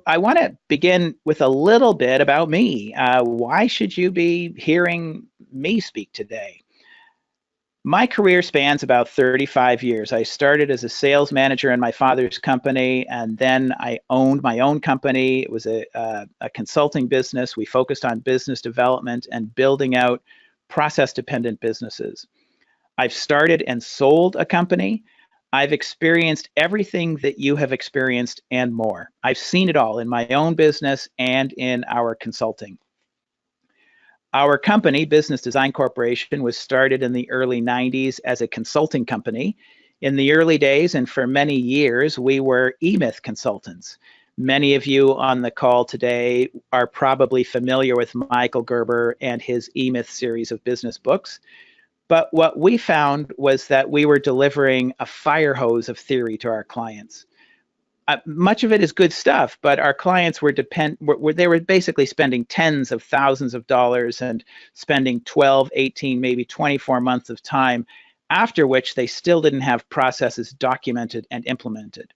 I want to begin with a little bit about me. Why should you be hearing me speak today? My career spans about 35 years. I started as a sales manager in my father's company, and then I owned my own company. It was a consulting business. We focused on business development and building out process-dependent businesses. I've started and sold a company. I've experienced everything that you have experienced and more. I've seen it all in my own business and in our consulting. Our company, Business Design Corporation, was started in the early 90s as a consulting company. In the early days and for many years, we were eMyth consultants. Many of you on the call today are probably familiar with Michael Gerber and his eMyth series of business books. But what we found was that we were delivering a fire hose of theory to our clients. Much of it is good stuff, but our clients were basically spending tens of thousands of dollars and spending 12, 18, maybe 24 months of time, after which they still didn't have processes documented and implemented.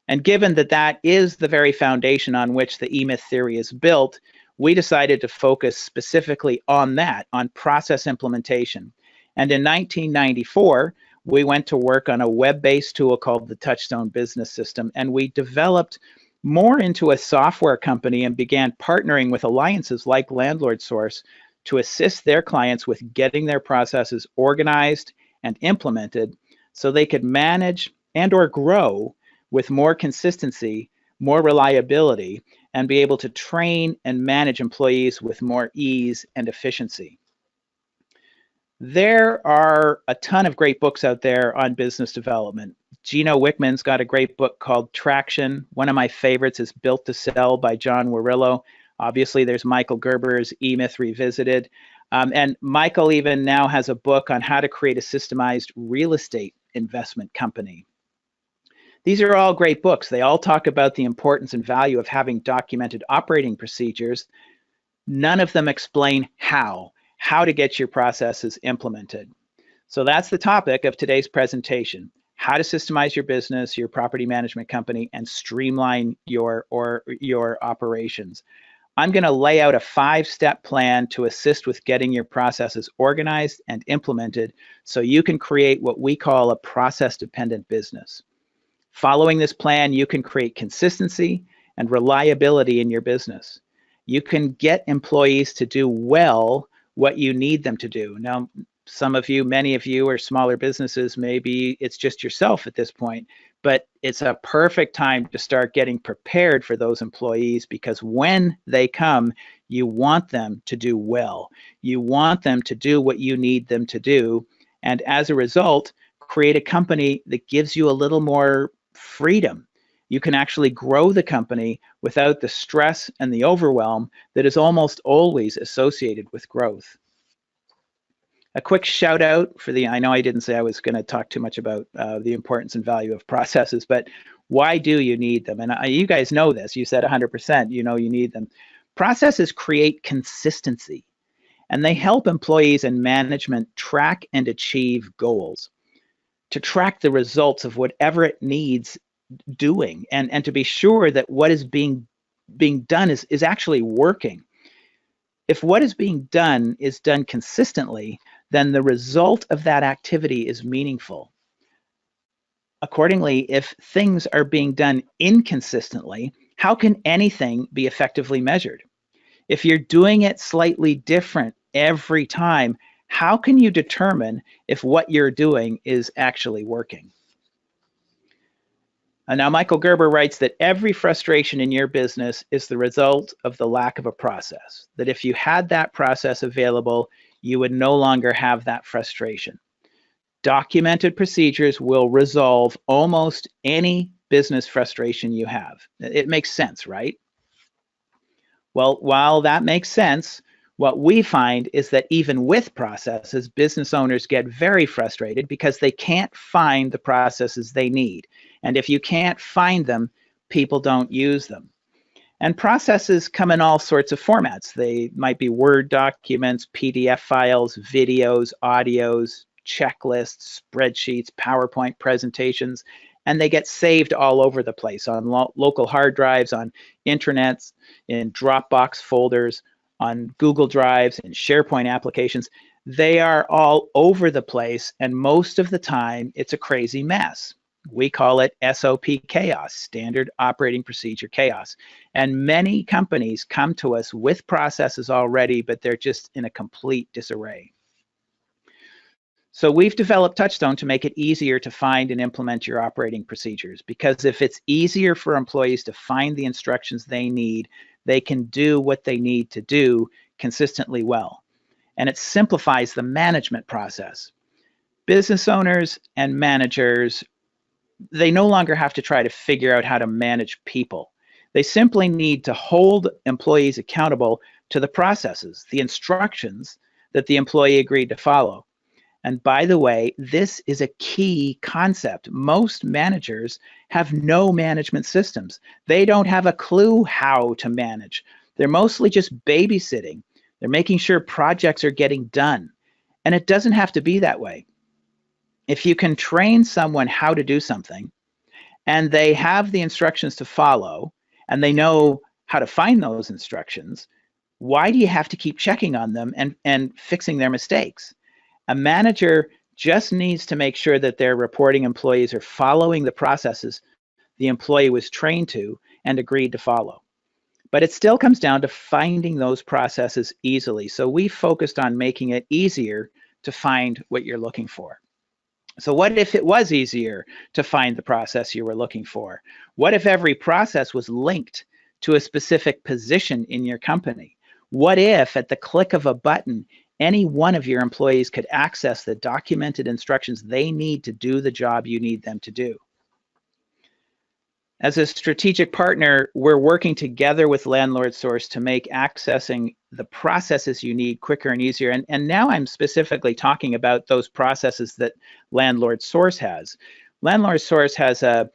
And given that that is the very foundation on which the eMyth theory is built, we decided to focus specifically on that, on process implementation. And in 1994, we went to work on a web-based tool called the Touchstone Business System, and we developed more into a software company and began partnering with alliances like Landlord Source to assist their clients with getting their processes organized and implemented so they could manage and or grow with more consistency, more reliability, and be able to train and manage employees with more ease and efficiency. There are a ton of great books out there on business development. Gino Wickman's got a great book called Traction. One of my favorites is Built to Sell by John Warillo. Obviously, there's Michael Gerber's eMyth Revisited. And Michael even now has a book on how to create a systemized real estate investment company. These are all great books. They all talk about the importance and value of having documented operating procedures. None of them explain how to get your processes implemented. So that's the topic of today's presentation: how to systemize your business, your property management company, and streamline your operations. I'm going to lay out a 5-step plan to assist with getting your processes organized and implemented so you can create what we call a process-dependent business. Following this plan, you can create consistency and reliability in your business. You can get employees to do well what you need them to do. Now, some of you, many of you are smaller businesses, maybe it's just yourself at this point, but it's a perfect time to start getting prepared for those employees, because when they come, you want them to do well. You want them to do what you need them to do. And as a result, create a company that gives you a little more freedom. You can actually grow the company without the stress and the overwhelm that is almost always associated with growth. A quick shout out for I know I didn't say I was going to talk too much about the importance and value of processes, but why do you need them? And you guys know this. You said 100%, you know you need them. Processes create consistency, and they help employees and management track and achieve goals, to track the results of whatever it needs doing, and to be sure that what is being done is actually working. If what is being done is done consistently, then the result of that activity is meaningful. Accordingly, if things are being done inconsistently, how can anything be effectively measured? If you're doing it slightly different every time, how can you determine if what you're doing is actually working? And now Michael Gerber writes that every frustration in your business is the result of the lack of a process, that if you had that process available, you would no longer have that frustration. Documented procedures will resolve almost any business frustration you have. It makes sense, right? Well, while that makes sense, what we find is that even with processes, business owners get very frustrated because they can't find the processes they need. And if you can't find them, people don't use them. And processes come in all sorts of formats. They might be Word documents, PDF files, videos, audios, checklists, spreadsheets, PowerPoint presentations, and they get saved all over the place on local hard drives, on intranets, in Dropbox folders, on Google Drives, and SharePoint applications. They are all over the place, and most of the time it's a crazy mess. We call it SOP chaos, standard operating procedure chaos. And many companies come to us with processes already, but they're just in a complete disarray. So we've developed Touchstone to make it easier to find and implement your operating procedures, because if it's easier for employees to find the instructions they need, they can do what they need to do consistently well. And it simplifies the management process. Business owners and managers, they no longer have to try to figure out how to manage people. They simply need to hold employees accountable to the processes, the instructions that the employee agreed to follow. And by the way, this is a key concept. Most managers have no management systems. They don't have a clue how to manage. They're mostly just babysitting. They're making sure projects are getting done. And it doesn't have to be that way. If you can train someone how to do something, and they have the instructions to follow, and they know how to find those instructions, why do you have to keep checking on them and fixing their mistakes? A manager just needs to make sure that their reporting employees are following the processes the employee was trained to and agreed to follow. But it still comes down to finding those processes easily. So we focused on making it easier to find what you're looking for. So what if it was easier to find the process you were looking for? What if every process was linked to a specific position in your company? What if at the click of a button, any one of your employees could access the documented instructions they need to do the job you need them to do? As a strategic partner, we're working together with Landlord Source to make accessing the processes you need quicker and easier. And now I'm specifically talking about those processes that Landlord Source has. Landlord Source has a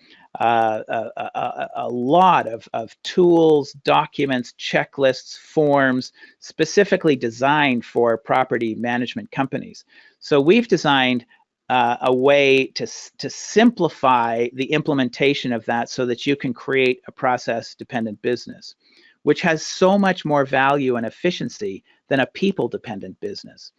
lot of tools, documents, checklists, forms, specifically designed for property management companies. So we've designed a way to simplify the implementation of that so that you can create a process-dependent business, which has so much more value and efficiency than a people-dependent business.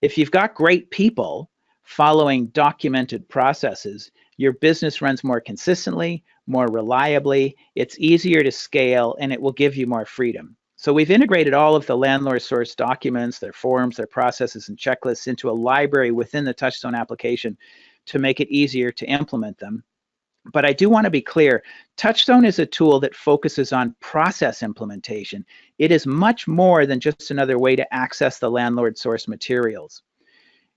If you've got great people following documented processes, your business runs more consistently, more reliably, it's easier to scale, and it will give you more freedom. So we've integrated all of the Landlord Source documents, their forms, their processes, and checklists into a library within the Touchstone application to make it easier to implement them. But I do want to be clear, Touchstone is a tool that focuses on process implementation. It is much more than just another way to access the Landlord Source materials.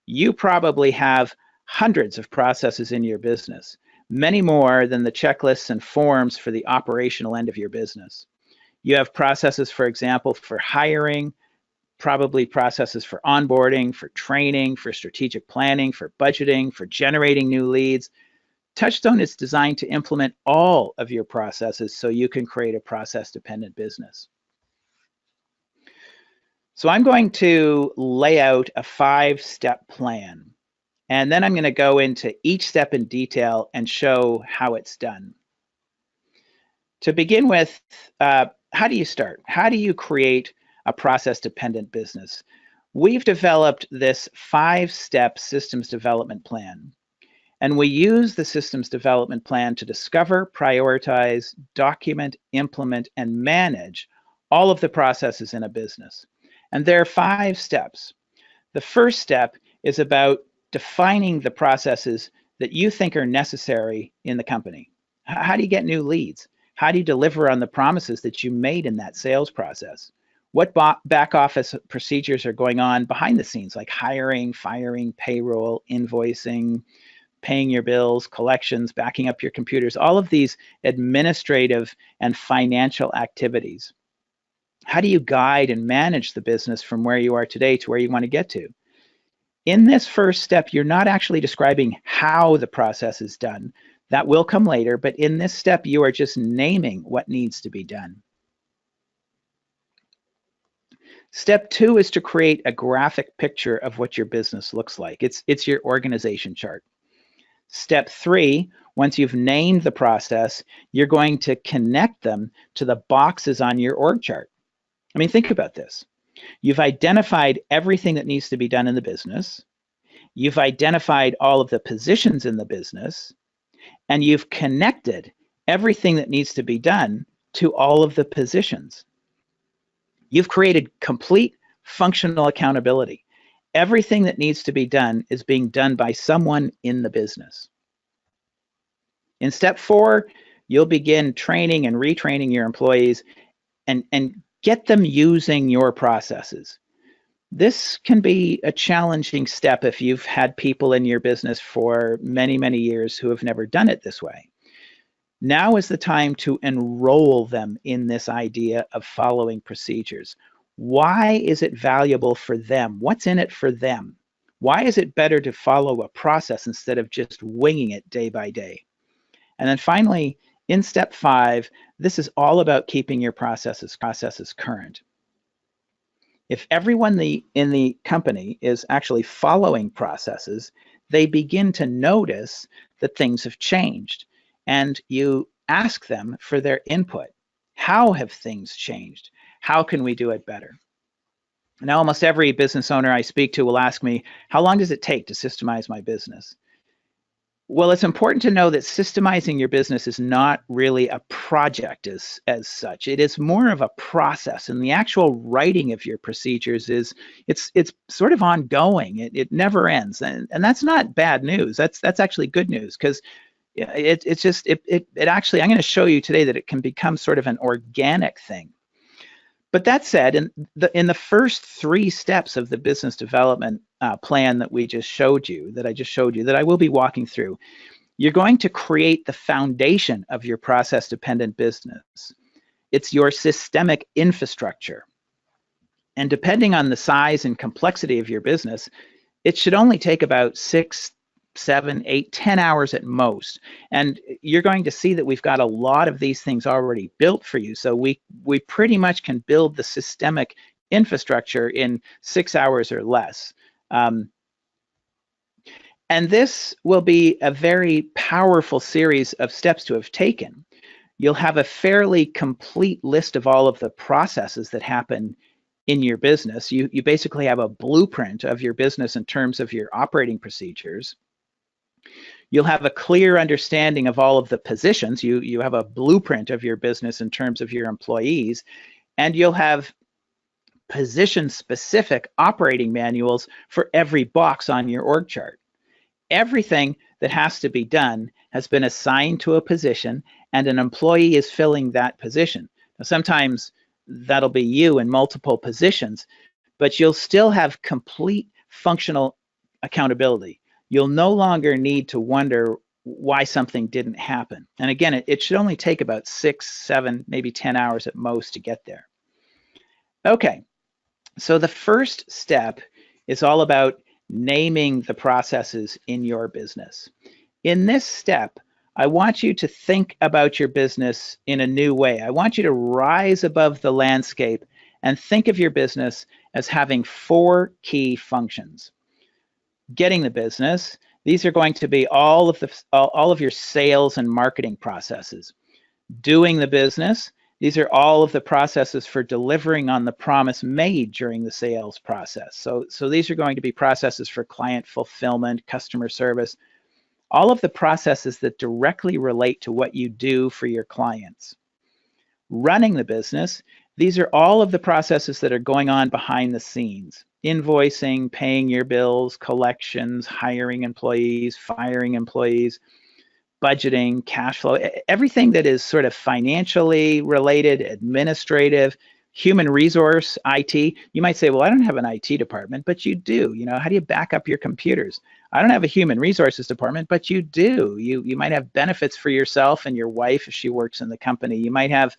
You probably have hundreds of processes in your business, many more than the checklists and forms for the operational end of your business. You have processes, for example, for hiring, probably processes for onboarding, for training, for strategic planning, for budgeting, for generating new leads. Touchstone is designed to implement all of your processes so you can create a process-dependent business. So I'm going to lay out a 5-step plan, and then I'm going to go into each step in detail and show how it's done. To begin with, how do you start? How do you create a process-dependent business? We've developed this 5-step systems development plan, and we use the systems development plan to discover, prioritize, document, implement, and manage all of the processes in a business. And there are 5 steps. The first step is about defining the processes that you think are necessary in the company. How do you get new leads? How do you deliver on the promises that you made in that sales process? What back office procedures are going on behind the scenes, like hiring, firing, payroll, invoicing, paying your bills, collections, backing up your computers, all of these administrative and financial activities? How do you guide and manage the business from where you are today to where you want to get to? In this first step, you're not actually describing how the process is done. That will come later, but in this step, you are just naming what needs to be done. Step 2 is to create a graphic picture of what your business looks like. It's your organization chart. Step 3, once you've named the process, you're going to connect them to the boxes on your org chart. I mean, think about this. You've identified everything that needs to be done in the business. You've identified all of the positions in the business, and you've connected everything that needs to be done to all of the positions. You've created complete functional accountability. Everything that needs to be done is being done by someone in the business. In step 4, you'll begin training and retraining your employees and get them using your processes. This can be a challenging step if you've had people in your business for many, many years who have never done it this way. Now is the time to enroll them in this idea of following procedures. Why is it valuable for them? What's in it for them? Why is it better to follow a process instead of just winging it day by day? And then finally, in step 5, this is all about keeping your processes current. If everyone in the company is actually following processes, they begin to notice that things have changed. And you ask them for their input. How have things changed? How can we do it better? Now, almost every business owner I speak to will ask me, how long does it take to systemize my business? Well, it's important to know that systemizing your business is not really a project as such. It is more of a process, and the actual writing of your procedures it's sort of ongoing. It never ends, and that's not bad news. That's actually good news, because it actually, I'm going to show you today that it can become sort of an organic thing. But that said, in the first 3 steps of the business development plan that I just showed you, that I will be walking through, you're going to create the foundation of your process-dependent business. It's your systemic infrastructure. And depending on the size and complexity of your business, it should only take about 6, 7, 8, 10 hours at most. And you're going to see that we've got a lot of these things already built for you. So we pretty much can build the systemic infrastructure in 6 hours or less. And this will be a very powerful series of steps to have taken. You'll have a fairly complete list of all of the processes that happen in your business. You basically have a blueprint of your business in terms of your operating procedures. You'll have a clear understanding of all of the positions. You have a blueprint of your business in terms of your employees, and you'll have position-specific operating manuals for every box on your org chart. Everything that has to be done has been assigned to a position, and an employee is filling that position. Now, sometimes that'll be you in multiple positions, but you'll still have complete functional accountability. You'll no longer need to wonder why something didn't happen. And again, it should only take about 6, 7, maybe 10 hours at most to get there. Okay, so the first step is all about naming the processes in your business. In this step, I want you to think about your business in a new way. I want you to rise above the landscape and think of your business as having 4 key functions. Getting the business, these are going to be all of your sales and marketing processes. Doing the business, these are all of the processes for delivering on the promise made during the sales process. So these are going to be processes for client fulfillment, customer service, all of the processes that directly relate to what you do for your clients. Running the business, these are all of the processes that are going on behind the scenes. Invoicing, paying your bills, collections, hiring employees, firing employees, budgeting, cash flow, everything that is sort of financially related, administrative, human resource, IT. You might say, well, I don't have an IT department, but you do. You know, how do you back up your computers? I don't have a human resources department, but you do. You might have benefits for yourself and your wife if she works in the company. You might have,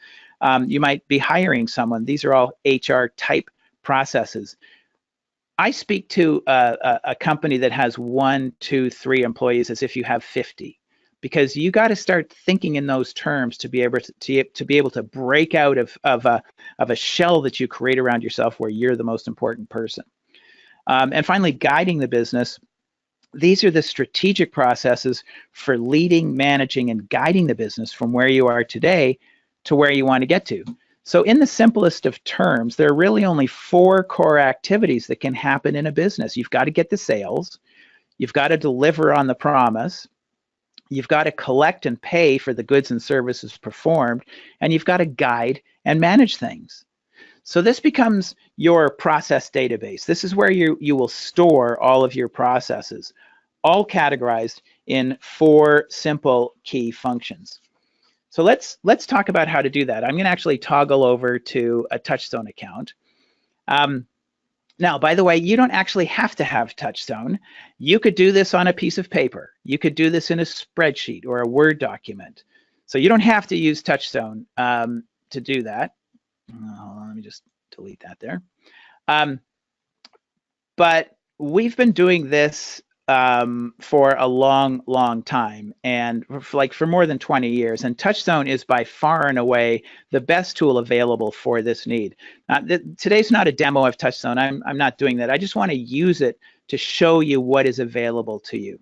you might be hiring someone. These are all HR type processes. I speak to a company that has 1, 2, 3 employees as if you have 50, because you got to start thinking in those terms to be able to break out of a shell that you create around yourself where you're the most important person. And finally, guiding the business. These are the strategic processes for leading, managing, and guiding the business from where you are today to where you want to get to. So in the simplest of terms, there are really only 4 core activities that can happen in a business. You've got to get the sales, you've got to deliver on the promise, you've got to collect and pay for the goods and services performed, and you've got to guide and manage things. So this becomes your process database. This is where you will store all of your processes, all categorized in 4 simple key functions. So let's talk about how to do that. I'm going to actually toggle over to a Touchstone account. Now, by the way, you don't actually have to have Touchstone. You could do this on a piece of paper. You could do this in a spreadsheet or a Word document. So you don't have to use Touchstone to do that. Hold on, let me just delete that there. But we've been doing this for a long time, and for more than 20 years. And Touchstone is by far and away the best tool available for this need. Today's not a demo of Touchstone. I'm not doing that. I just want to use it to show you what is available to you.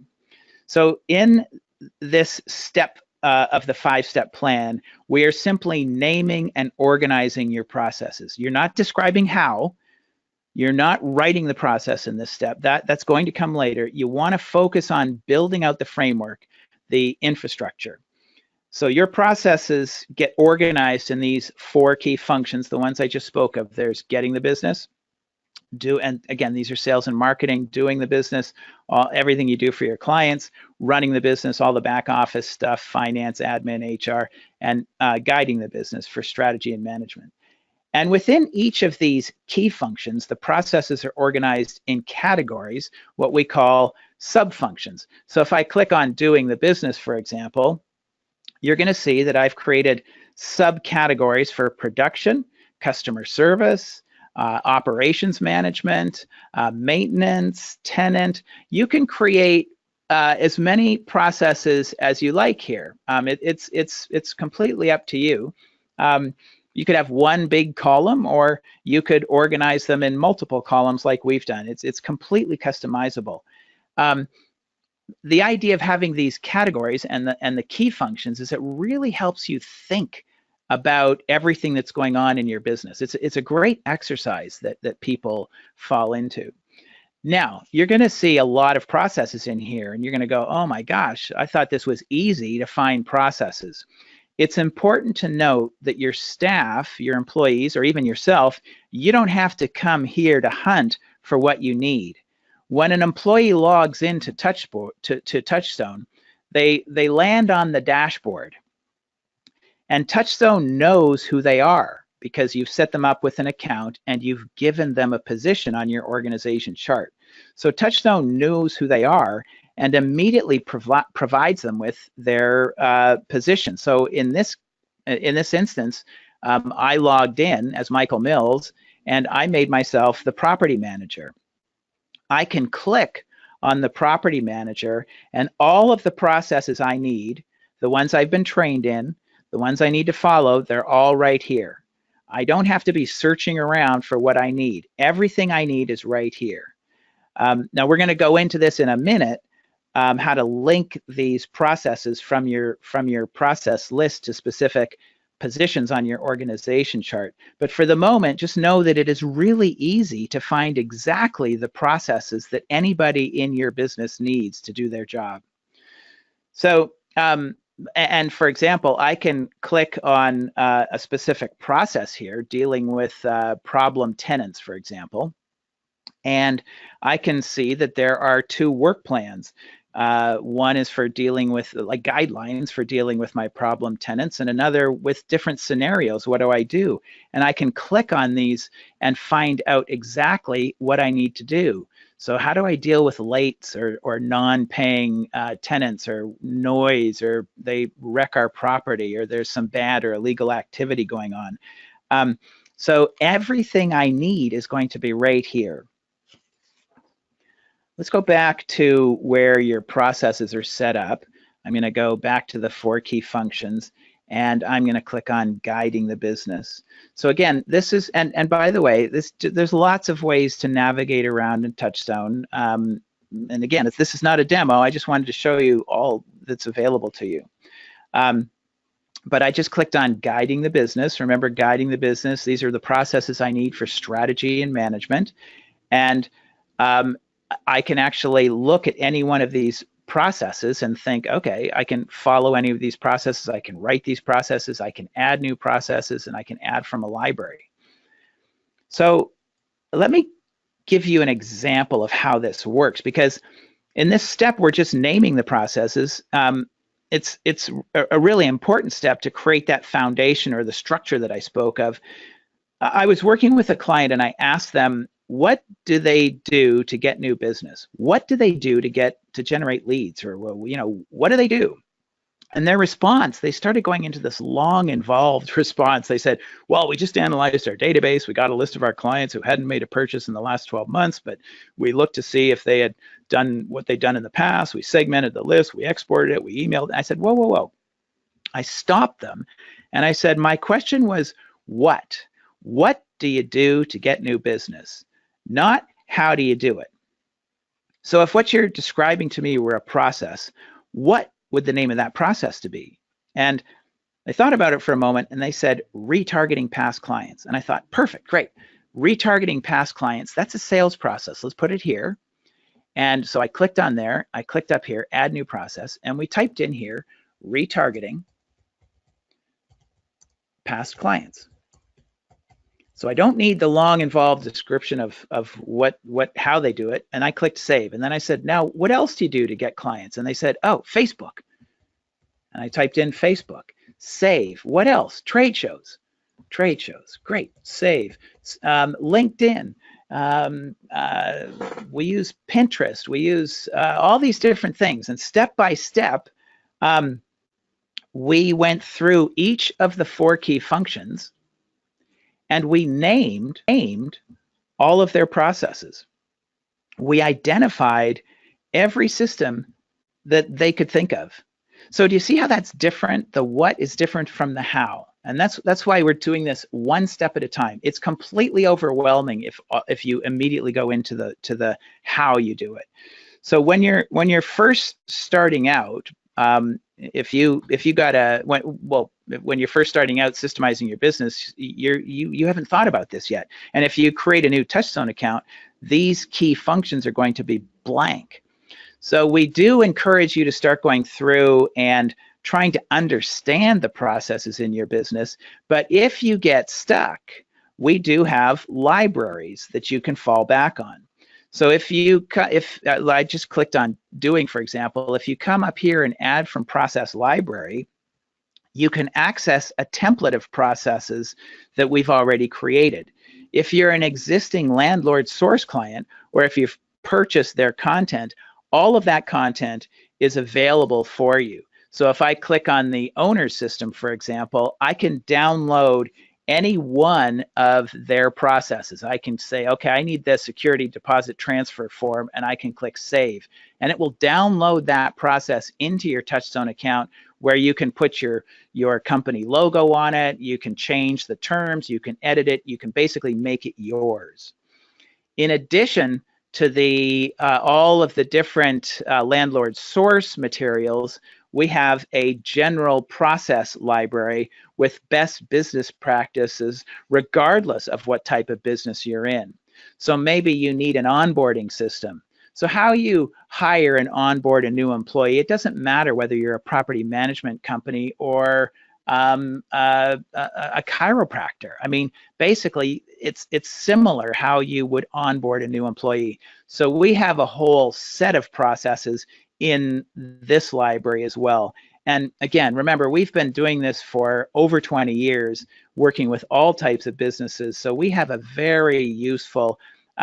So in this step of the 5-step plan, we are simply naming and organizing your processes. You're not describing how. You're not writing the process in this step. That's going to come later. You want to focus on building out the framework, the infrastructure. So your processes get organized in these 4 key functions, the ones I just spoke of. There's getting the business, and again, these are sales and marketing, doing the business, everything you do for your clients, running the business, all the back office stuff, finance, admin, HR, and guiding the business for strategy and management. And within each of these key functions, the processes are organized in categories, what we call sub-functions. So if I click on doing the business, for example, you're going to see that I've created subcategories for production, customer service, operations management, maintenance, tenant. You can create as many processes as you like here. It's completely up to you. You could have one big column, or you could organize them in multiple columns like we've done. It's completely customizable. The idea of having these categories and the key functions is it really helps you think about everything that's going on in your business. It's a great exercise that people fall into. Now, you're going to see a lot of processes in here, and you're going to go, oh my gosh, I thought this was easy to find processes. It's important to note that your staff, your employees, or even yourself, you don't have to come here to hunt for what you need. When an employee logs into Touchstone, they land on the dashboard. And Touchstone knows who they are because you've set them up with an account and you've given them a position on your organization chart. So Touchstone knows who they are and immediately provides them with their position. So in this instance, I logged in as Michael Mills, and I made myself the property manager. I can click on the property manager, and all of the processes I need, the ones I've been trained in, the ones I need to follow, they're all right here. I don't have to be searching around for what I need. Everything I need is right here. Now we're going to go into this in a minute, how to link these processes from your process list to specific positions on your organization chart. But for the moment, just know that it is really easy to find exactly the processes that anybody in your business needs to do their job. So, and for example, I can click on a specific process here dealing with problem tenants, for example, and I can see that there are 2 work plans. One is for dealing with like guidelines for dealing with my problem tenants, and another with different scenarios. What do I do? And I can click on these and find out exactly what I need to do. So how do I deal with lates or non-paying tenants, or noise, or they wreck our property, or there's some bad or illegal activity going on? So everything I need is going to be right here. Let's go back to where your processes are set up. I'm going to go back to the 4 key functions, and I'm going to click on guiding the business. So again, this is, and by the way, there's lots of ways to navigate around in Touchstone. and again, if this is not a demo, I just wanted to show you all that's available to you. But I just clicked on guiding the business. Remember, guiding the business. These are the processes I need for strategy and management. And I can actually look at any one of these processes and think, okay, I can follow any of these processes. I can write these processes. I can add new processes, and I can add from a library. So let me give you an example of how this works, because in this step, we're just naming the processes. It's a really important step to create that foundation or the structure that I spoke of. I was working with a client and I asked them, what do they do to get new business? What do they do to generate leads? Or, what do they do? And their response, they started going into this long, involved response. They said, well, we just analyzed our database. We got a list of our clients who hadn't made a purchase in the last 12 months, but we looked to see if they had done what they'd done in the past. We segmented the list. We exported it. We emailed it. I said, whoa, whoa, whoa. I stopped them. And I said, my question was, what? What do you do to get new business? Not how do you do it? So if what you're describing to me were a process, what would the name of that process to be? And I thought about it for a moment, and they said retargeting past clients. And I thought, perfect, great. Retargeting past clients, that's a sales process. Let's put it here. And so I clicked on there. I clicked up here, add new process, and we typed in here retargeting past clients. So I don't need the long, involved description of how they do it. And I clicked save. And then I said, now, what else do you do to get clients? And they said, oh, Facebook. And I typed in Facebook. Save. What else? Trade shows. Trade shows. Great. Save. LinkedIn. We use Pinterest. We use all these different things. And step by step, we went through each of the 4 key functions, and we named all of their processes. We identified every system that they could think of. So do you see how that's different? The what is different from the how. And that's why we're doing this one step at a time. It's completely overwhelming if you immediately go into the how you do it. So when you're first starting out, when you're first starting out systemizing your business, you haven't thought about this yet. And if you create a new Touchstone account, these key functions are going to be blank. So we do encourage you to start going through and trying to understand the processes in your business. But if you get stuck, we do have libraries that you can fall back on. So if I just clicked on doing, for example, if you come up here and add from process library, you can access a template of processes that we've already created. If you're an existing landlord source client, or if you've purchased their content, all of that content is available for you. So if I click on the owner's system, for example, I can download any one of their processes. I can say, okay, I need the security deposit transfer form, and I can click save. And it will download that process into your Touchstone account, where you can put your company logo on it, you can change the terms, you can edit it, you can basically make it yours. In addition to the all of the different landlord source materials, we have a general process library with best business practices, regardless of what type of business you're in. So maybe you need an onboarding system. So how you hire and onboard a new employee, it doesn't matter whether you're a property management company or a chiropractor. I mean, basically, it's similar how you would onboard a new employee. So we have a whole set of processes in this library as well. And again, remember, we've been doing this for over 20 years, working with all types of businesses. So we have a very useful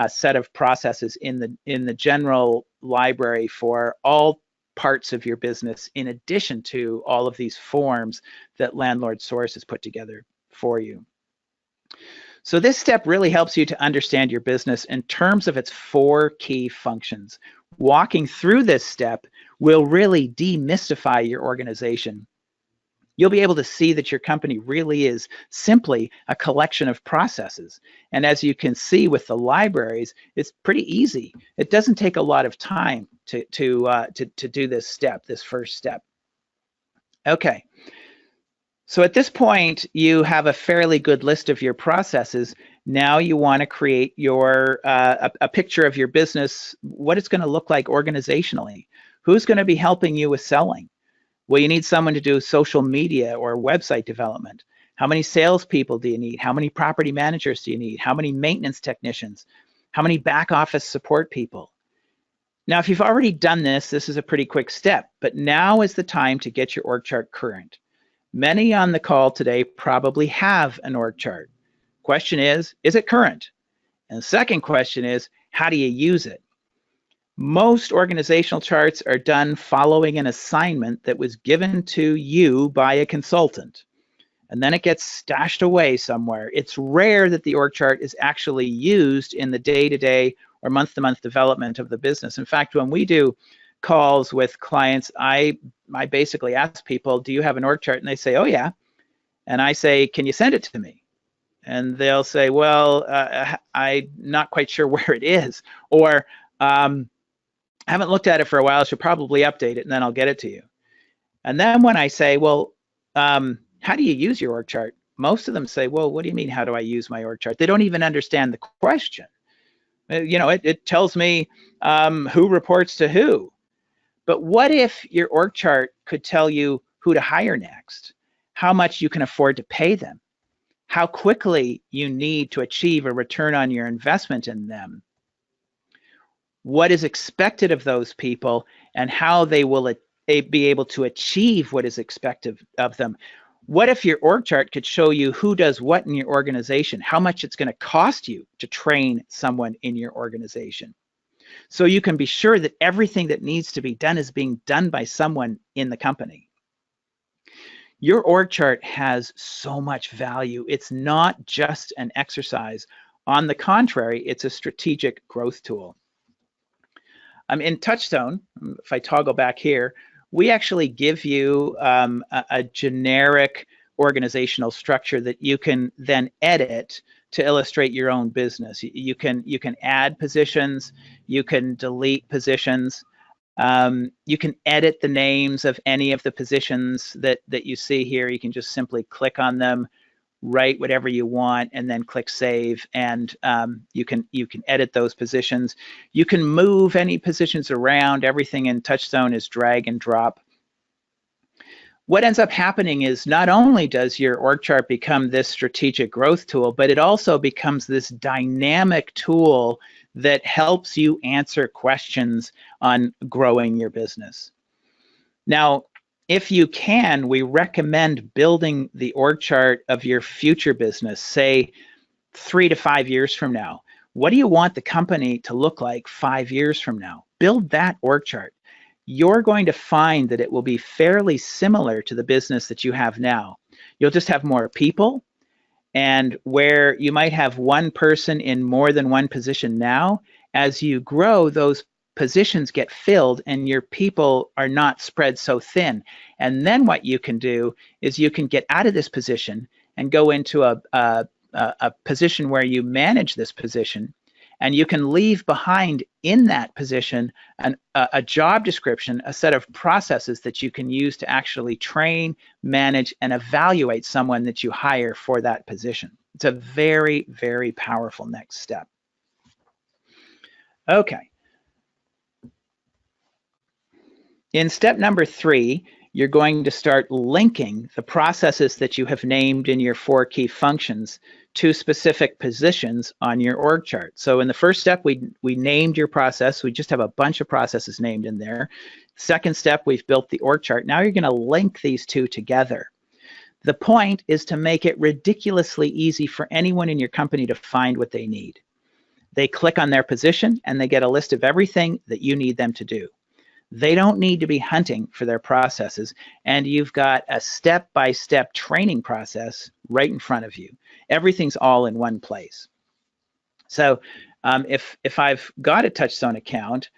set of processes in the general library for all parts of your business, in addition to all of these forms that Landlord Source has put together for you. So this step really helps you to understand your business in terms of its 4 key functions. Walking through this step will really demystify your organization. you'll be able to see that your company really is simply a collection of processes. And as you can see with the libraries, it's pretty easy. It doesn't take a lot of time to do this step, this first step. Okay. So at this point, you have a fairly good list of your processes. Now you want to create your a picture of your business, what it's going to look like organizationally. Who's going to be helping you with selling? Well, you need someone to do social media or website development. How many salespeople do you need? How many property managers do you need? How many maintenance technicians? How many back office support people? Now, if you've already done this, this is a pretty quick step, but now is the time to get your org chart current. Many on the call today probably have an org chart. Question is it current? And the second question is, how do you use it? Most organizational charts are done following an assignment that was given to you by a consultant, and then it gets stashed away somewhere. It's rare that the org chart is actually used in the day-to-day or month-to-month development of the business. In fact, when we do calls with clients, I basically ask people, do you have an org chart? And they say, oh yeah. And I say, can you send it to me? And they'll say, well, I'm not quite sure where it is, or I haven't looked at it for a while, I should probably update it, and then I'll get it to you. And then when I say, well, how do you use your org chart? Most of them say, well, what do you mean, how do I use my org chart? They don't even understand the question. You know, it tells me who reports to who. But what if your org chart could tell you who to hire next, how much you can afford to pay them, how quickly you need to achieve a return on your investment in them, what is expected of those people, and how they will be able to achieve what is expected of them? What if your org chart could show you who does what in your organization, how much it's going to cost you to train someone in your organization? So you can be sure that everything that needs to be done is being done by someone in the company. Your org chart has so much value. It's not just an exercise. On the contrary, it's a strategic growth tool. In Touchstone, if I toggle back here, we actually give you a generic organizational structure that you can then edit to illustrate your own business. You can add positions, you can delete positions, you can edit the names of any of the positions that you see here. You can just simply click on them, write whatever you want, and then click save, and you can edit those positions. You can move any positions around. Everything in Touchstone is drag and drop. What ends up happening is not only does your org chart become this strategic growth tool, but it also becomes this dynamic tool that helps you answer questions on growing your business. Now, if you can, we recommend building the org chart of your future business, say 3 to 5 years from now. What do you want the company to look like 5 years from now? Build that org chart. You're going to find that it will be fairly similar to the business that you have now. You'll just have more people, and where you might have one person in more than one position now, as you grow, those positions get filled and your people are not spread so thin. And then what you can do is you can get out of this position and go into a position where you manage this position, and you can leave behind in that position a job description, a set of processes that you can use to actually train, manage, and evaluate someone that you hire for that position. It's a very, very powerful next step. Okay. In step number 3, you're going to start linking the processes that you have named in your 4 key functions to specific positions on your org chart. So in the first step, we named your process. We just have a bunch of processes named in there. Second step, we've built the org chart. Now you're going to link these two together. The point is to make it ridiculously easy for anyone in your company to find what they need. They click on their position and they get a list of everything that you need them to do. They don't need to be hunting for their processes, and you've got a step-by-step training process right in front of you. Everything's all in one place. So if I've got a Touchstone account,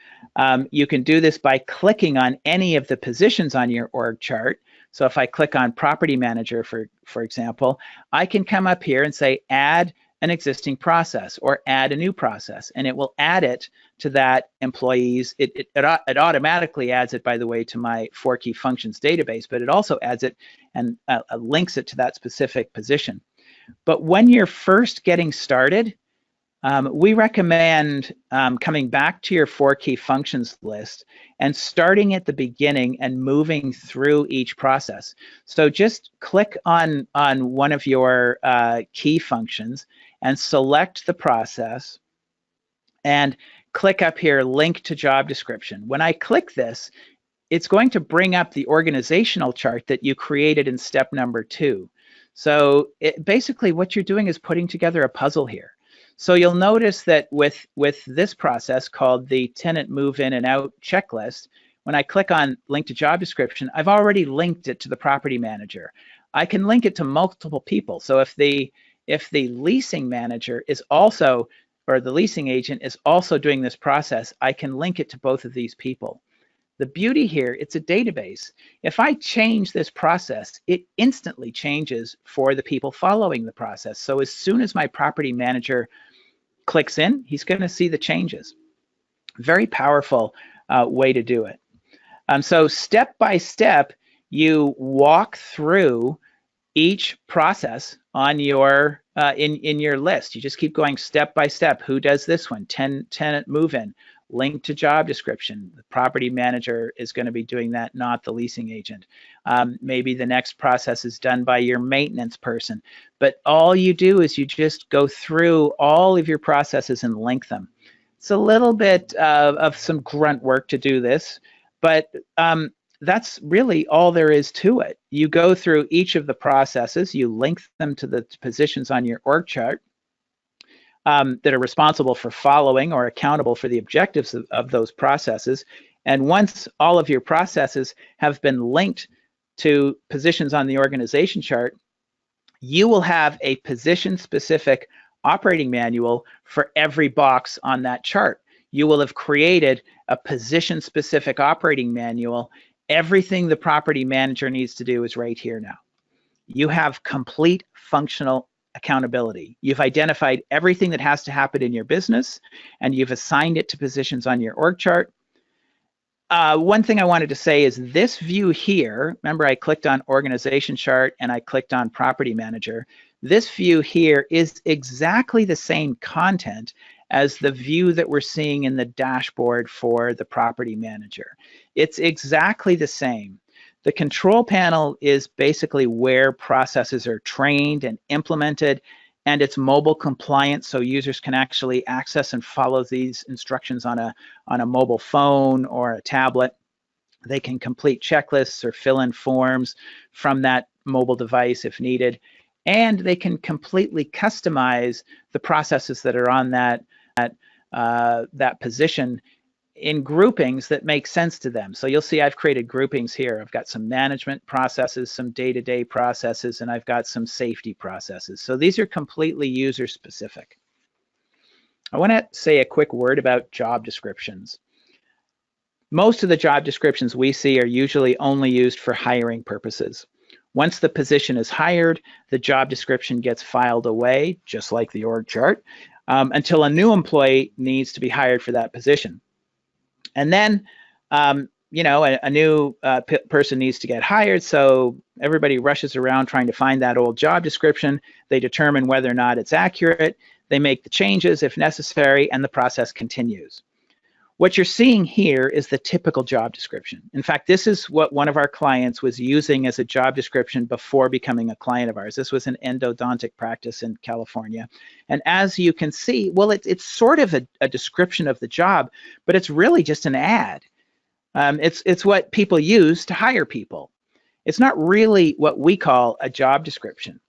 you can do this by clicking on any of the positions on your org chart. So if I click on property manager, for example, I can come up here and say add an existing process or add a new process, and it will add it to that employee's. It automatically adds it, by the way, to my 4 key functions database, but it also adds it and links it to that specific position. But when you're first getting started, we recommend coming back to your 4 key functions list and starting at the beginning and moving through each process. So just click on one of your key functions and select the process and click up here, link to job description. When I click this, it's going to bring up the organizational chart that you created in step number 2. So basically what you're doing is putting together a puzzle here. So you'll notice that with this process called the tenant move in and out checklist, when I click on link to job description, I've already linked it to the property manager. I can link it to multiple people. So if the leasing manager is also, or the leasing agent is also doing this process, I can link it to both of these people. The beauty here, it's a database. If I change this process, it instantly changes for the people following the process. So as soon as my property manager clicks in, he's going to see the changes. Very powerful way to do it. So step by step, you walk through each process on your in your list. You just keep going step by step. Who does this one? Tenant move-in. Link to job description. The property manager is going to be doing that, not the leasing agent. Maybe the next process is done by your maintenance person. But all you do is you just go through all of your processes and link them. It's a little bit of some grunt work to do this, but that's really all there is to it. You go through each of the processes, you link them to the positions on your org chart that are responsible for following or accountable for the objectives of those processes. And once all of your processes have been linked to positions on the organization chart, you will have a position-specific operating manual for every box on that chart. You will have created a position-specific operating manual. Everything the property manager needs to do is right here now. You have complete functional accountability. You've identified everything that has to happen in your business, and you've assigned it to positions on your org chart. One thing I wanted to say is this view here, remember I clicked on organization chart and I clicked on property manager. This view here is exactly the same content as the view that we're seeing in the dashboard for the property manager. It's exactly the same. The control panel is basically where processes are trained and implemented, and it's mobile compliant, so users can actually access and follow these instructions on a mobile phone or a tablet. They can complete checklists or fill in forms from that mobile device if needed, and they can completely customize the processes that are on that position in groupings that make sense to them. So you'll see I've created groupings here. I've got some management processes, some day-to-day processes, and I've got some safety processes. So these are completely user specific. I want to say a quick word about job descriptions. Most of the job descriptions we see are usually only used for hiring purposes. Once the position is hired, the job description gets filed away, just like the org chart, until a new employee needs to be hired for that position. And then, you know, a new person needs to get hired, so everybody rushes around trying to find that old job description. They determine whether or not it's accurate. They make the changes if necessary, and the process continues. What you're seeing here is the typical job description. In fact, this is what one of our clients was using as a job description before becoming a client of ours. This was an endodontic practice in California. And as you can see, well, it's sort of a description of the job, but it's really just an ad. It's what people use to hire people. It's not really what we call a job description.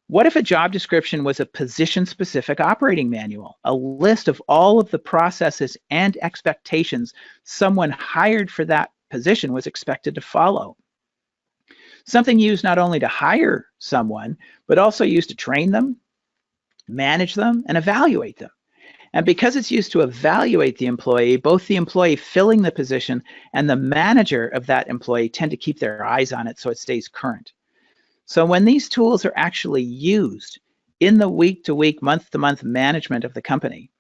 What if a job description was a position-specific operating manual, a list of all of the processes and expectations someone hired for that position was expected to follow? Something used not only to hire someone, but also used to train them, manage them, and evaluate them. And because it's used to evaluate the employee, both the employee filling the position and the manager of that employee tend to keep their eyes on it so it stays current. So when these tools are actually used in the week-to-week, month-to-month management of the company,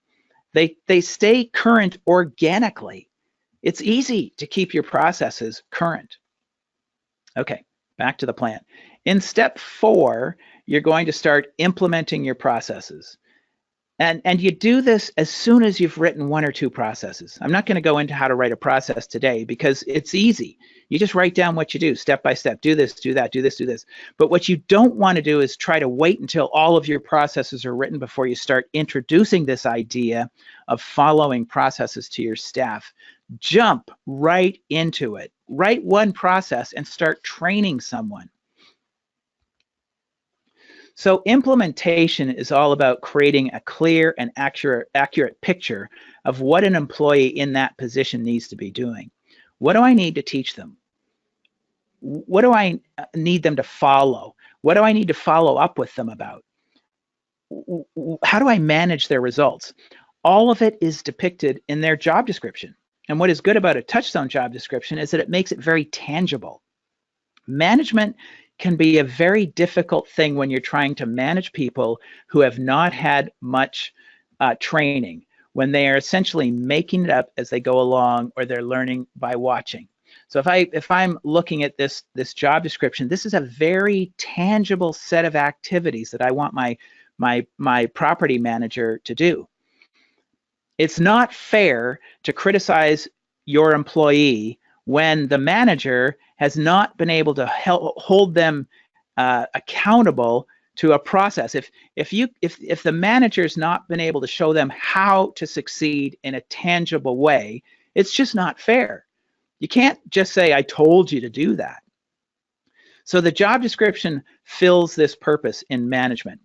they stay current organically. It's easy to keep your processes current. Okay, back to the plan. In step 4, you're going to start implementing your processes. And you do this as soon as you've written 1 or 2 processes. I'm not going to go into how to write a process today because it's easy. You just write down what you do step by step. Do this, do that, do this, do this. But what you don't want to do is try to wait until all of your processes are written before you start introducing this idea of following processes to your staff. Jump right into it. Write 1 process and start training someone. So implementation is all about creating a clear and accurate picture of what an employee in that position needs to be doing. What do I need to teach them? What do I need them to follow? What do I need to follow up with them about? How do I manage their results? All of it is depicted in their job description. And what is good about a Touchstone job description is that it makes it very tangible. Management can be a very difficult thing when you're trying to manage people who have not had much training, when they are essentially making it up as they go along or they're learning by watching. So if I'm looking at this job description, this is a very tangible set of activities that I want my property manager to do. It's not fair to criticize your employee when the manager has not been able to hold them accountable to a process. If the manager's not been able to show them how to succeed in a tangible way, it's just not fair. You can't just say, I told you to do that. So the job description fills this purpose in management.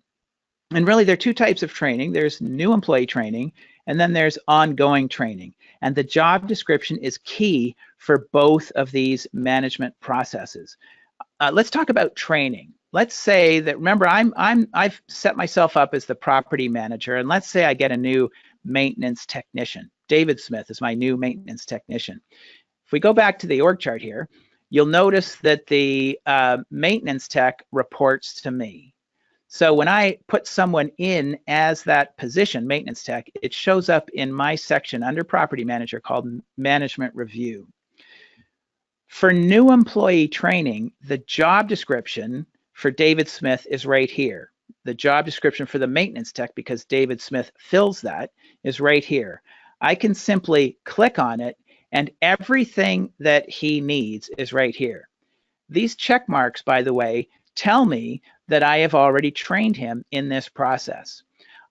And really, there are 2 types of training. There's new employee training, and then there's ongoing training. And the job description is key for both of these management processes. Let's talk about training. Let's say that, remember, I've set myself up as the property manager, and let's say I get a new maintenance technician. David Smith is my new maintenance technician. If we go back to the org chart here, you'll notice that the maintenance tech reports to me. So when I put someone in as that position, maintenance tech, it shows up in my section under property manager called management review. For new employee training, the job description for David Smith is right here. The job description for the maintenance tech, because David Smith fills that, is right here. I can simply click on it and everything that he needs is right here. These check marks, by the way, tell me that I have already trained him in this process.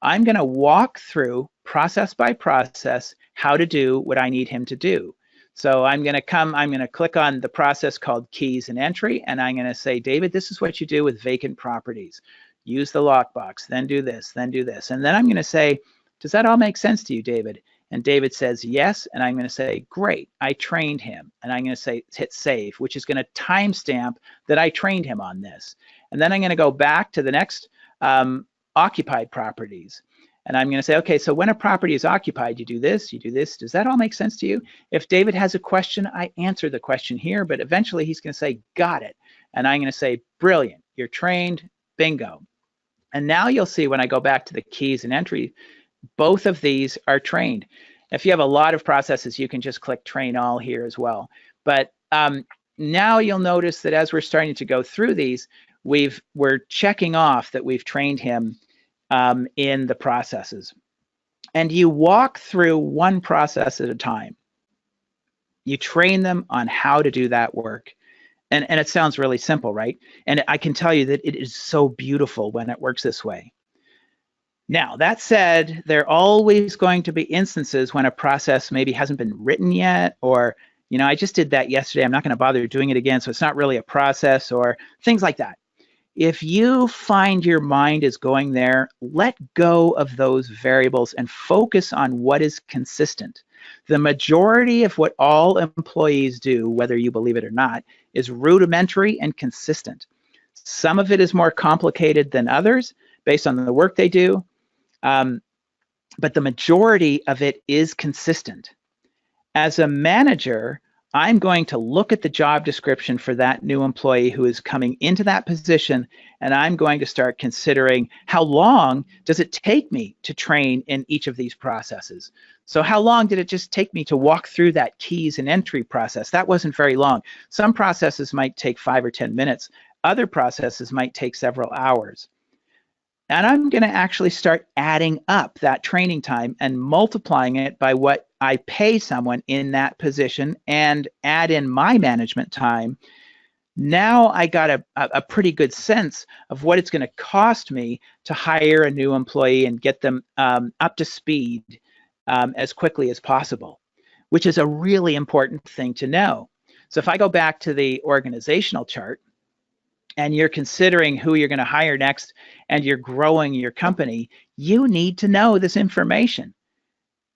I'm going to walk through process by process how to do what I need him to do. So I'm going to click on the process called keys and entry, and I'm going to say, David, this is what you do with vacant properties. Use the lockbox, then do this, then do this. And then I'm going to say, does that all make sense to you, David? And David says yes, and I'm going to say, great, I trained him. And I'm going to say, hit save, which is going to timestamp that I trained him on this. And then I'm going to go back to the next occupied properties. And I'm going to say, okay, so when a property is occupied, you do this, you do this. Does that all make sense to you? If David has a question, I answer the question here, but eventually he's going to say, got it. And I'm going to say, brilliant, you're trained, bingo. And now you'll see when I go back to the keys and entry, both of these are trained. If you have a lot of processes, you can just click train all here as well. But now you'll notice that as we're starting to go through these, we're checking off that we've trained him in the processes. And you walk through one process at a time. You train them on how to do that work. And it sounds really simple, right? And I can tell you that it is so beautiful when it works this way. Now, that said, there are always going to be instances when a process maybe hasn't been written yet, or, you know, I just did that yesterday, I'm not going to bother doing it again, so it's not really a process, or things like that. If you find your mind is going there, let go of those variables and focus on what is consistent. The majority of what all employees do, whether you believe it or not, is rudimentary and consistent. Some of it is more complicated than others based on the work they do. but the majority of it is consistent. As a manager, I'm going to look at the job description for that new employee who is coming into that position, and I'm going to start considering how long does it take me to train in each of these processes. So how long did it just take me to walk through that keys and entry process? That wasn't very long. Some processes might take 5 or 10 minutes. Other processes might take several hours. And I'm going to actually start adding up that training time and multiplying it by what I pay someone in that position and add in my management time. Now I got a pretty good sense of what it's going to cost me to hire a new employee and get them up to speed as quickly as possible, which is a really important thing to know. So if I go back to the organizational chart, and you're considering who you're going to hire next, and you're growing your company, you need to know this information.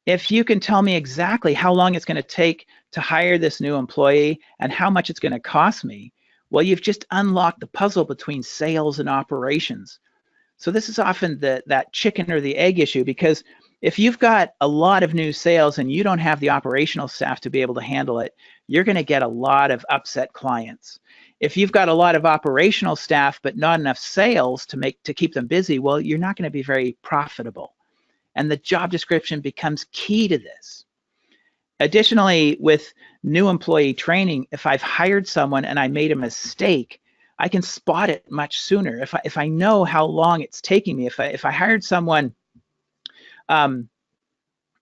If you can tell me exactly how long it's going to take to hire this new employee and how much it's going to cost me, well, you've just unlocked the puzzle between sales and operations. So this is often that chicken or the egg issue, because if you've got a lot of new sales and you don't have the operational staff to be able to handle it, you're going to get a lot of upset clients. If you've got a lot of operational staff but not enough sales to keep them busy, well, you're not going to be very profitable. And the job description becomes key to this. Additionally, with new employee training, if I've hired someone and I made a mistake, I can spot it much sooner. If I know how long it's taking me, if I hired someone and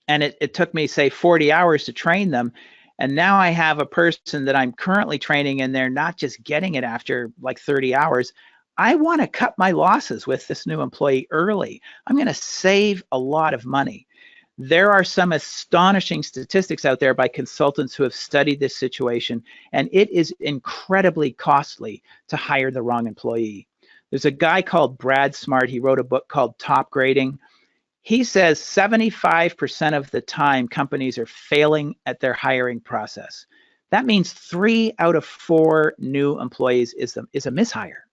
it took me, say, 40 hours to train them, and now I have a person that I'm currently training and they're not just getting it after like 30 hours, I want to cut my losses with this new employee early. I'm going to save a lot of money. There are some astonishing statistics out there by consultants who have studied this situation, and it is incredibly costly to hire the wrong employee. There's a guy called Brad Smart. He wrote a book called Top Grading. He says 75% of the time companies are failing at their hiring process. That means 3 out of 4 new employees is a mishire.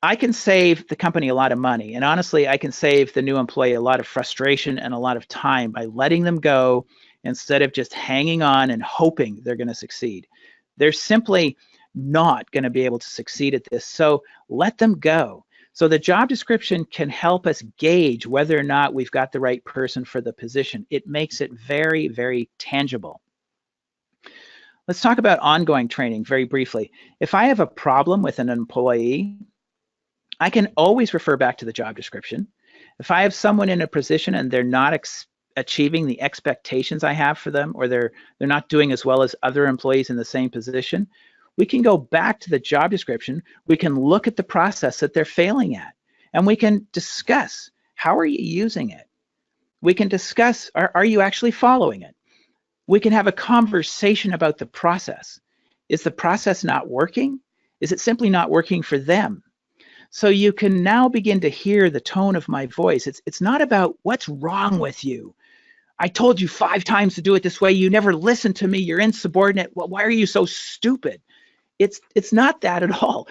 I can save the company a lot of money, and honestly, I can save the new employee a lot of frustration and a lot of time by letting them go instead of just hanging on and hoping they're going to succeed. They're simply not going to be able to succeed at this, so let them go. So the job description can help us gauge whether or not we've got the right person for the position. It makes it very, very tangible. Let's talk about ongoing training very briefly. If I have a problem with an employee, I can always refer back to the job description. If I have someone in a position and they're not achieving the expectations I have for them, or they're not doing as well as other employees in the same position, we can go back to the job description. We can look at the process that they're failing at, and we can discuss, how are you using it? We can discuss, are you actually following it? We can have a conversation about the process. Is the process not working? Is it simply not working for them? So you can now begin to hear the tone of my voice. It's not about what's wrong with you. I told you 5 times to do it this way. You never listened to me. You're insubordinate. Why are you so stupid? It's not that at all.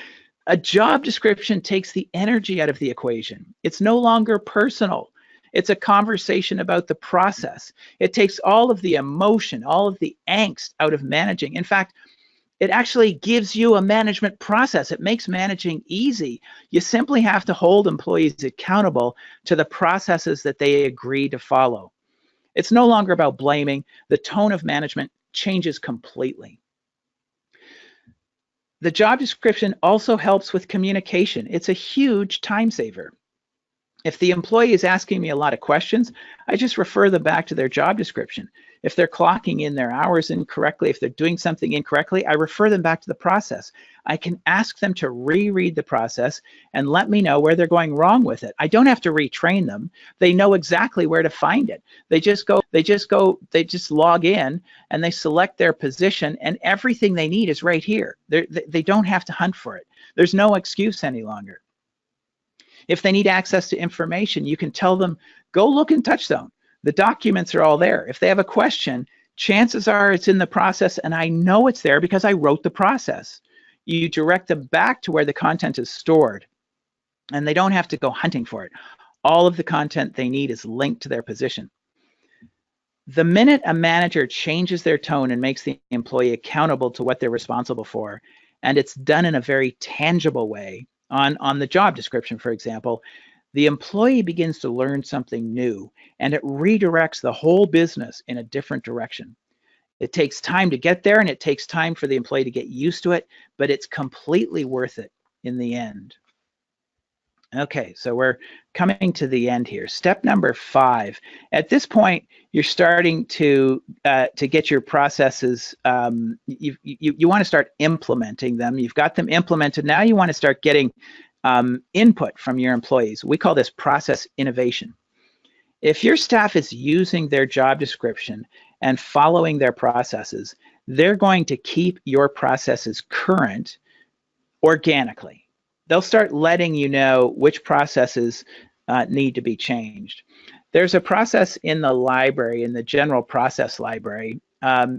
A job description takes the energy out of the equation. It's no longer personal. It's a conversation about the process. It takes all of the emotion, all of the angst out of managing. In fact, it actually gives you a management process. It makes managing easy. You simply have to hold employees accountable to the processes that they agree to follow. It's no longer about blaming. The tone of management changes completely. The job description also helps with communication. It's a huge time saver. If the employee is asking me a lot of questions, I just refer them back to their job description. If they're clocking in their hours incorrectly, if they're doing something incorrectly, I refer them back to the process. I can ask them to reread the process and let me know where they're going wrong with it. I don't have to retrain them. They know exactly where to find it. They just log in and they select their position, and everything they need is right here. They don't have to hunt for it. There's no excuse any longer. If they need access to information, you can tell them, go look in Touchstone. The documents are all there. If they have a question, chances are it's in the process, and I know it's there because I wrote the process. You direct them back to where the content is stored, and they don't have to go hunting for it. All of the content they need is linked to their position. The minute a manager changes their tone and makes the employee accountable to what they're responsible for, and it's done in a very tangible way on the job description, for example, the employee begins to learn something new, and it redirects the whole business in a different direction. It takes time to get there, and it takes time for the employee to get used to it, but it's completely worth it in the end. Okay, so we're coming to the end here. Step number 5. At this point, you're starting to get your processes. You want to start implementing them. You've got them implemented. Now you want to start getting input from your employees. We call this process innovation. If your staff is using their job description and following their processes, they're going to keep your processes current organically. They'll start letting you know which processes need to be changed. There's a process in the library, in the general process library,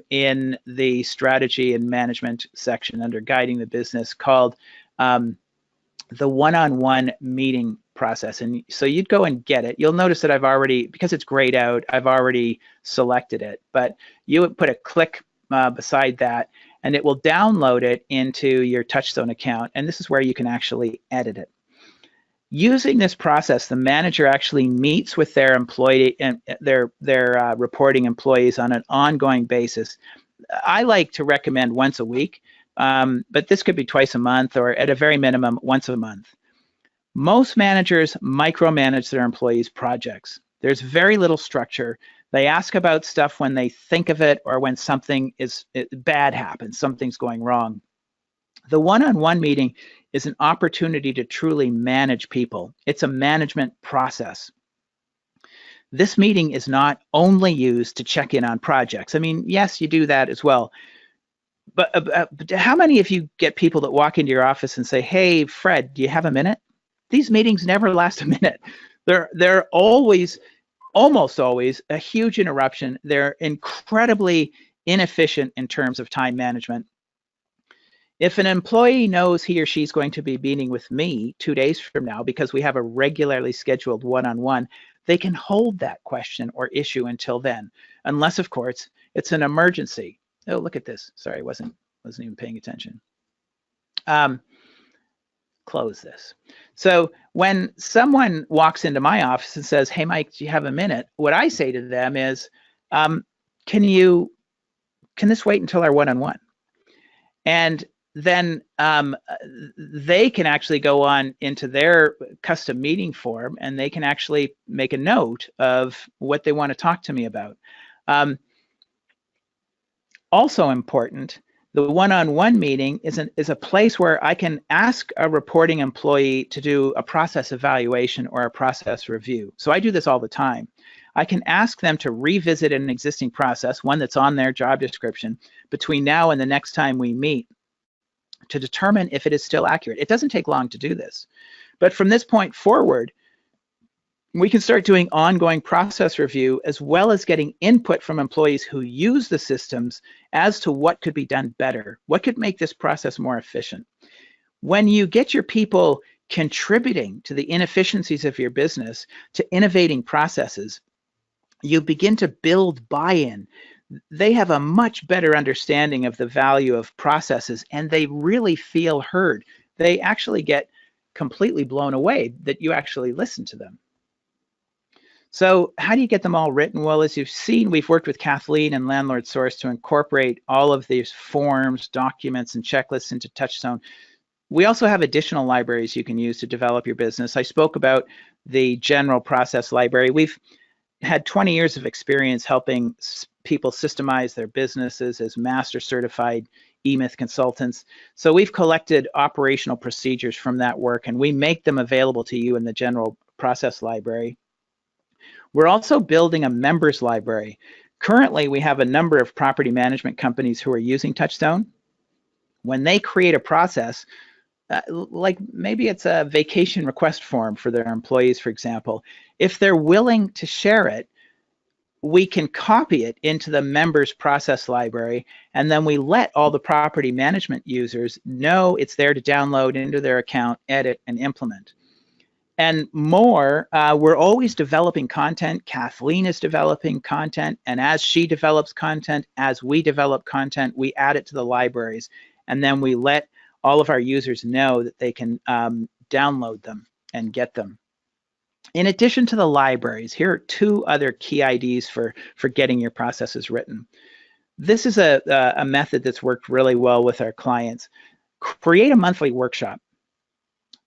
in the strategy and management section under guiding the business, called the one-on-one meeting process. And so you'd go and get it. You'll notice that I've already, because it's grayed out, I've already selected it, but you would put a click beside that, and it will download it into your Touchstone account, and this is where you can actually edit it. Using this process, the manager actually meets with their employee and their reporting employees on an ongoing basis. I like to recommend once a week, but this could be twice a month, or at a very minimum, once a month. Most managers micromanage their employees' projects. There's very little structure. They ask about stuff when they think of it, or when something bad happens, something's going wrong. The one-on-one meeting is an opportunity to truly manage people. It's a management process. This meeting is not only used to check in on projects. I mean, yes, you do that as well. But how many of you get people that walk into your office and say, "Hey, Fred, do you have a minute?" These meetings never last a minute. They're always, almost always, a huge interruption. They're incredibly inefficient in terms of time management. If an employee knows he or she's going to be meeting with me 2 days from now because we have a regularly scheduled one-on-one, they can hold that question or issue until then, unless, of course, it's an emergency. Oh, look at this. Sorry, I wasn't even paying attention. Close this. So when someone walks into my office and says, "Hey, Mike, do you have a minute?" What I say to them is, can this wait until our one-on-one? And then they can actually go on into their custom meeting form, and they can actually make a note of what they want to talk to me about. Also important, the one-on-one meeting is a place where I can ask a reporting employee to do a process evaluation or a process review. So I do this all the time. I can ask them to revisit an existing process, one that's on their job description, between now and the next time we meet, to determine if it is still accurate. It doesn't take long to do this. But from this point forward, we can start doing ongoing process review, as well as getting input from employees who use the systems as to what could be done better, what could make this process more efficient. When you get your people contributing to the inefficiencies of your business, to innovating processes, you begin to build buy-in. They have a much better understanding of the value of processes, and they really feel heard. They actually get completely blown away that you actually listen to them. So how do you get them all written? Well, as you've seen, we've worked with Kathleen and Landlord Source to incorporate all of these forms, documents, and checklists into Touchstone. We also have additional libraries you can use to develop your business. I spoke about the general process library. We've had 20 years of experience helping people systemize their businesses as master certified eMyth consultants. So we've collected operational procedures from that work, and we make them available to you in the general process library. We're also building a members library. Currently, we have a number of property management companies who are using Touchstone. When they create a process, like maybe it's a vacation request form for their employees, for example, if they're willing to share it, we can copy it into the members process library, and then we let all the property management users know it's there to download into their account, edit, and implement. And more, we're always developing content. Kathleen is developing content, and as she develops content, as we develop content, we add it to the libraries, and then we let all of our users know that they can download them and get them. In addition to the libraries, here are two other key IDs for getting your processes written. This is a method that's worked really well with our clients. Create a monthly workshop.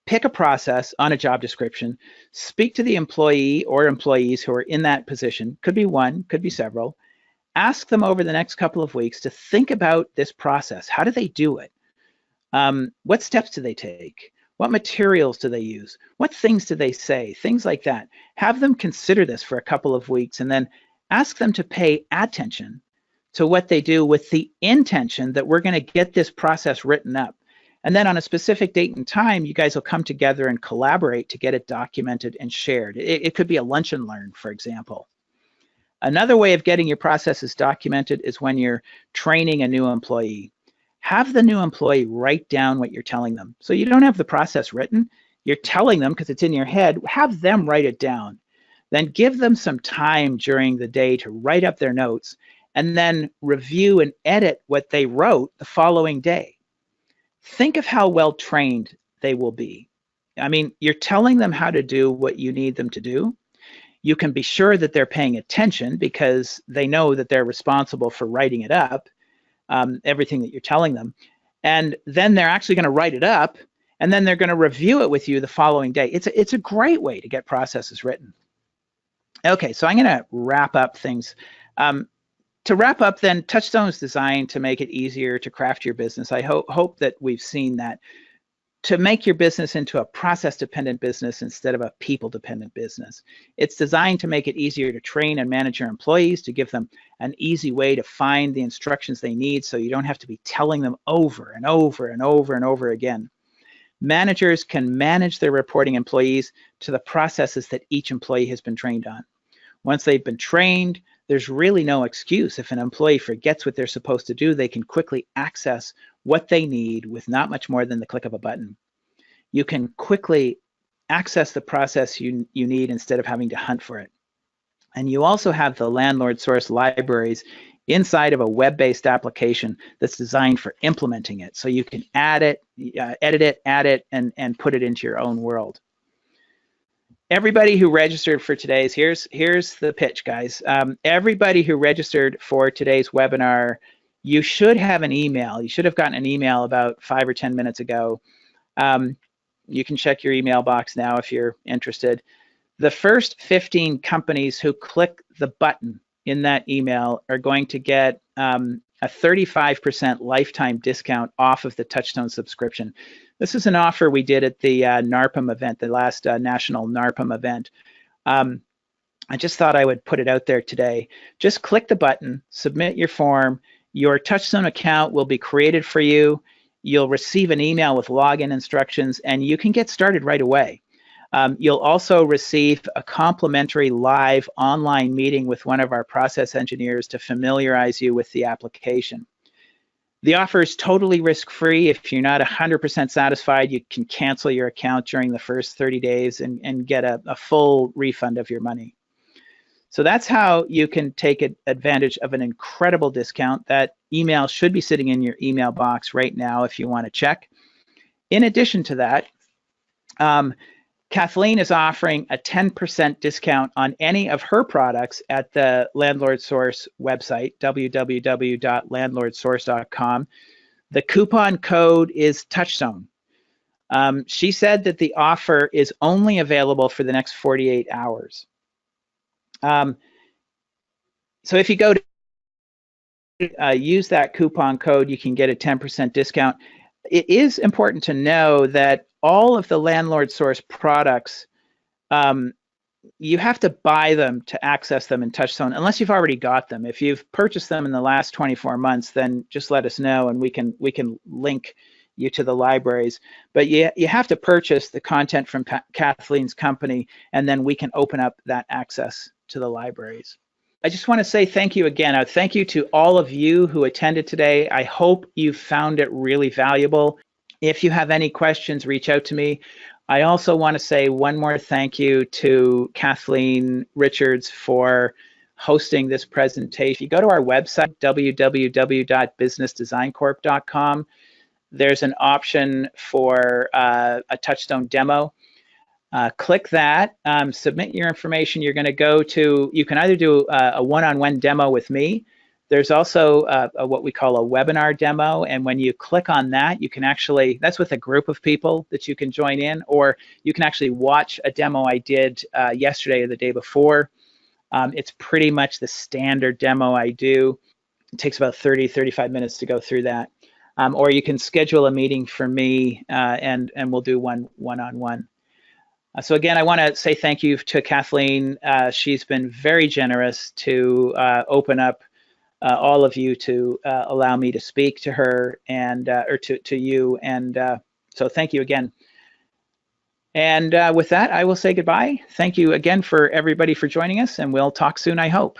Pick a process on a job description, speak to the employee or employees who are in that position, could be one, could be several, ask them over the next couple of weeks to think about this process. How do they do it? What steps do they take? What materials do they use? What things do they say? Things like that. Have them consider this for a couple of weeks and then ask them to pay attention to what they do with the intention that we're going to get this process written up. And then on a specific date and time, you guys will come together and collaborate to get it documented and shared. It could be a lunch and learn, for example. Another way of getting your processes documented is when you're training a new employee. Have the new employee write down what you're telling them. So you don't have the process written, you're telling them because it's in your head, have them write it down. Then give them some time during the day to write up their notes and then review and edit what they wrote the following day. Think of how well trained they will be. I mean, you're telling them how to do what you need them to do. You can be sure that they're paying attention because they know that they're responsible for writing it up, everything that you're telling them. And then they're actually going to write it up, and then they're going to review it with you the following day. It's a great way to get processes written. Okay, so I'm going to wrap up things. To wrap up then, Touchstone is designed to make it easier to craft your business. I hope that we've seen that. To make your business into a process-dependent business instead of a people-dependent business. It's designed to make it easier to train and manage your employees, to give them an easy way to find the instructions they need so you don't have to be telling them over and over and over and over again. Managers can manage their reporting employees to the processes that each employee has been trained on. Once they've been trained, there's really no excuse. If an employee forgets what they're supposed to do, they can quickly access what they need with not much more than the click of a button. You can quickly access the process you need instead of having to hunt for it. And you also have the landlord source libraries inside of a web-based application that's designed for implementing it. So you can add it, edit it, add it, and put it into your own world. Everybody who registered for today's, here's the pitch, guys. Everybody who registered for today's webinar, you should have an email. You should have gotten an email about 5 or 10 minutes ago. You can check your email box now if you're interested. The first 15 companies who click the button in that email are going to get a 35% lifetime discount off of the Touchstone subscription. This is an offer we did at the NARPM event, the last national NARPM event. I just thought I would put it out there today. Just click the button, submit your form. Your Touchstone account will be created for you. You'll receive an email with login instructions, and you can get started right away. You'll also receive a complimentary live online meeting with one of our process engineers to familiarize you with the application. The offer is totally risk-free. If you're not 100% satisfied, you can cancel your account during the first 30 days and get a full refund of your money. So that's how you can take advantage of an incredible discount. That email should be sitting in your email box right now if you want to check. In addition to that, Kathleen is offering a 10% discount on any of her products at the Landlord Source website, www.landlordsource.com. The coupon code is Touchstone. She said that the offer is only available for the next 48 hours. So if you go to use that coupon code, you can get a 10% discount. It is important to know that all of the Landlord Source products, you have to buy them to access them in Touchstone, unless you've already got them. If you've purchased them in the last 24 months, then just let us know and we can link you to the libraries. But you have to purchase the content from Kathleen's company, and then we can open up that access to the libraries. I just want to say thank you again. Thank you to all of you who attended today. I hope you found it really valuable. If you have any questions, reach out to me. I also want to say one more thank you to Kathleen Richards for hosting this presentation. If you go to our website, www.businessdesigncorp.com, there's an option for a Touchstone demo. Click that, submit your information. You're going to go to, you can either do a one-on-one demo with me. There's also what we call a webinar demo, and when you click on that, you can actually, that's with a group of people that you can join in, or you can actually watch a demo I did yesterday or the day before. It's pretty much the standard demo I do. It takes about 35 minutes to go through that. Or you can schedule a meeting for me, and we'll do one-on-one. So again, I want to say thank you to Kathleen. She's been very generous to open up all of you to allow me to speak to her and or to you. And so thank you again. And with that, I will say goodbye. Thank you again for everybody for joining us, and we'll talk soon, I hope.